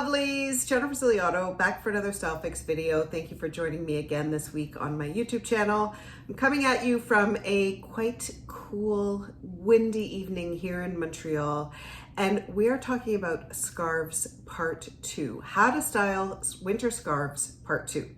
lovelies, Jennifer Ziliotto back for another Style Fix video. Thank you for joining me again this week on my YouTube channel. I'm coming at you from a quite cool, windy evening here in Montreal, and we are talking about scarves part 2. How to style winter scarves part 2.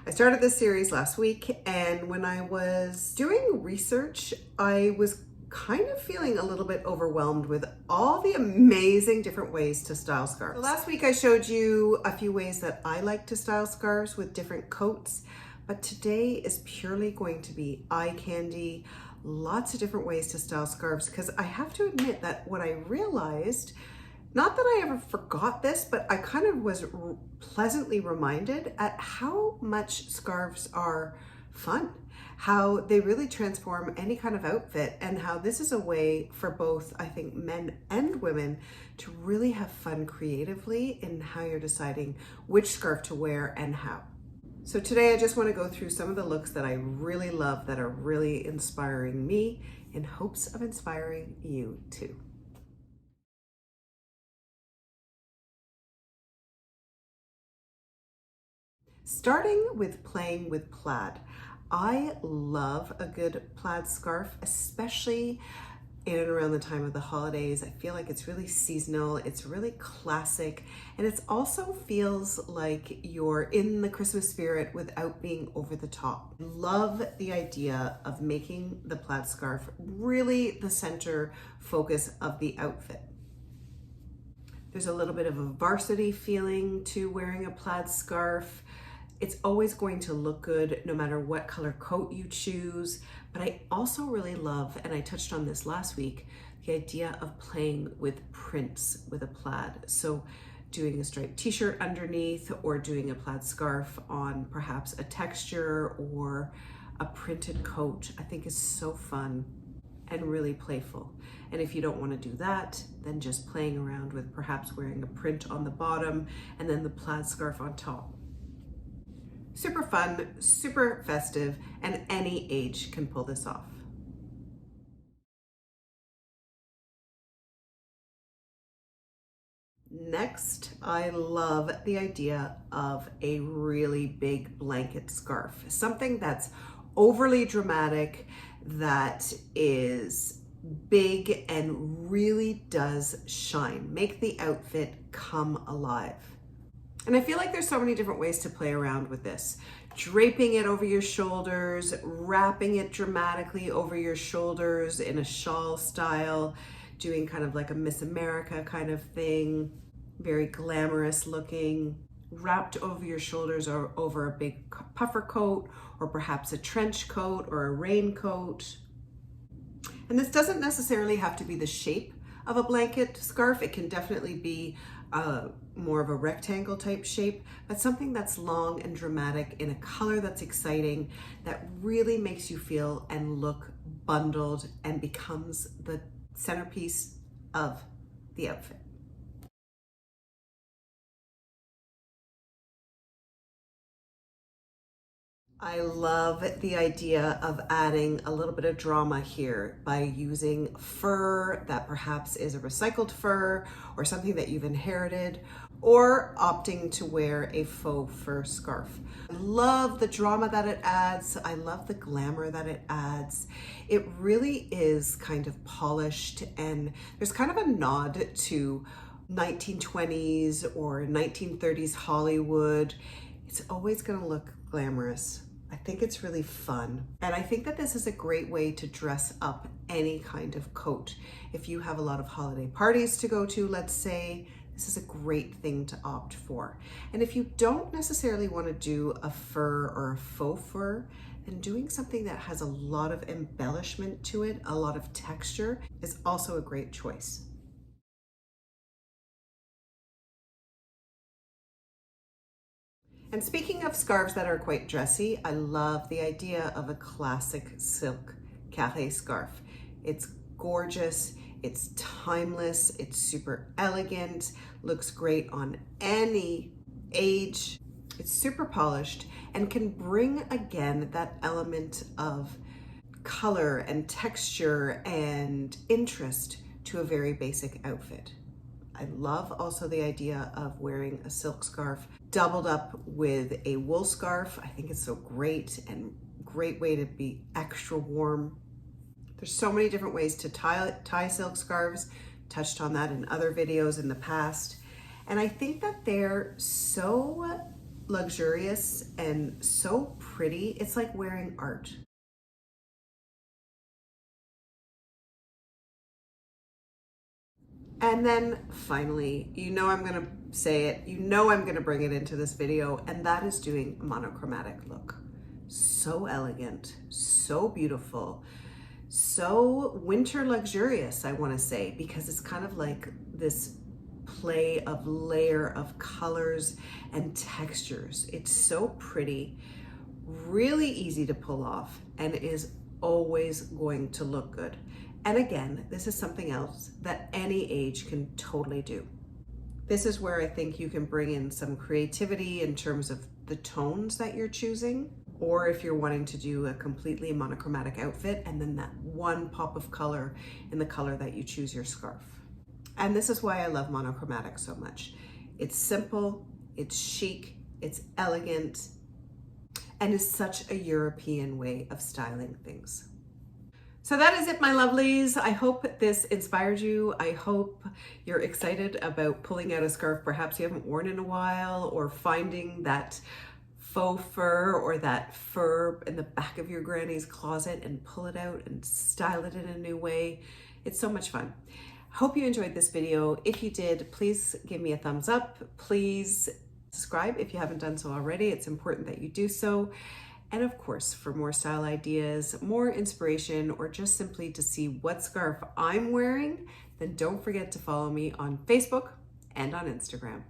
I started this series last week, and when I was doing research, I was kind of feeling a little bit overwhelmed with all the amazing different ways to style scarves. So last week I showed you a few ways that I like to style scarves with different coats, but today is purely going to be eye candy, lots of different ways to style scarves, because I have to admit that what I realized, not that I ever forgot this, but I kind of was pleasantly reminded at how much scarves are fun, how they really transform any kind of outfit, and how this is a way for both, I think, men and women to really have fun creatively in how you're deciding which scarf to wear and how. So today I just want to go through some of the looks that I really love that are really inspiring me in hopes of inspiring you too. Starting with playing with plaid. I love a good plaid scarf, especially in and around the time of the holidays. I feel like it's really seasonal, it's really classic, and it also feels like you're in the Christmas spirit without being over the top. I love the idea of making the plaid scarf really the center focus of the outfit. There's a little bit of a varsity feeling to wearing a plaid scarf. It's always going to look good no matter what color coat you choose. But I also really love, and I touched on this last week, the idea of playing with prints with a plaid. So doing a striped t-shirt underneath, or doing a plaid scarf on perhaps a texture or a printed coat, I think is so fun and really playful. And if you don't want to do that, then just playing around with perhaps wearing a print on the bottom and then the plaid scarf on top. Super fun, super festive, and any age can pull this off. Next, I love the idea of a really big blanket scarf, something that's overly dramatic, that is big and really does shine, make the outfit come alive. And I feel like there's so many different ways to play around with this. Draping it over your shoulders, wrapping it dramatically over your shoulders in a shawl style, doing kind of like a Miss America kind of thing, very glamorous looking, wrapped over your shoulders or over a big puffer coat, or perhaps a trench coat or a raincoat. And this doesn't necessarily have to be the shape of a blanket scarf. It can definitely be more of a rectangle type shape, but something that's long and dramatic in a color that's exciting, that really makes you feel and look bundled and becomes the centerpiece of the outfit. I love the idea of adding a little bit of drama here by using fur that perhaps is a recycled fur or something that you've inherited, or opting to wear a faux fur scarf. I love the drama that it adds. I love the glamour that it adds. It really is kind of polished, and there's kind of a nod to 1920s or 1930s Hollywood. It's always going to look glamorous. I think it's really fun. And I think that this is a great way to dress up any kind of coat. If you have a lot of holiday parties to go to, let's say, this is a great thing to opt for. And if you don't necessarily want to do a fur or a faux fur, then doing something that has a lot of embellishment to it, a lot of texture, is also a great choice. And speaking of scarves that are quite dressy, I love the idea of a classic silk carré scarf. It's gorgeous, it's timeless, it's super elegant, looks great on any age. It's super polished and can bring again that element of color and texture and interest to a very basic outfit. I love also the idea of wearing a silk scarf doubled up with a wool scarf. I think it's so great and great way to be extra warm. There's so many different ways to tie silk scarves. Touched on that in other videos in the past. And I think that they're so luxurious and so pretty. It's like wearing art. And then finally, you know I'm gonna say it, you know I'm gonna bring it into this video, and that is doing a monochromatic look. So elegant, so beautiful, so winter luxurious, I wanna say, because it's kind of like this play of layer of colors and textures. It's so pretty, really easy to pull off, and is always going to look good. And again, this is something else that any age can totally do. This is where I think you can bring in some creativity in terms of the tones that you're choosing, or if you're wanting to do a completely monochromatic outfit and then that one pop of color in the color that you choose your scarf. And this is why I love monochromatic so much. It's simple, it's chic, it's elegant, and is such a European way of styling things. So that is it, my lovelies. I hope this inspired you. I hope you're excited about pulling out a scarf perhaps you haven't worn in a while, or finding that faux fur or that fur in the back of your granny's closet and pull it out and style it in a new way. It's so much fun. Hope you enjoyed this video. If you did, please give me a thumbs up. Please subscribe if you haven't done so already. It's important that you do so. And of course, for more style ideas, more inspiration, or just simply to see what scarf I'm wearing, then don't forget to follow me on Facebook and on Instagram.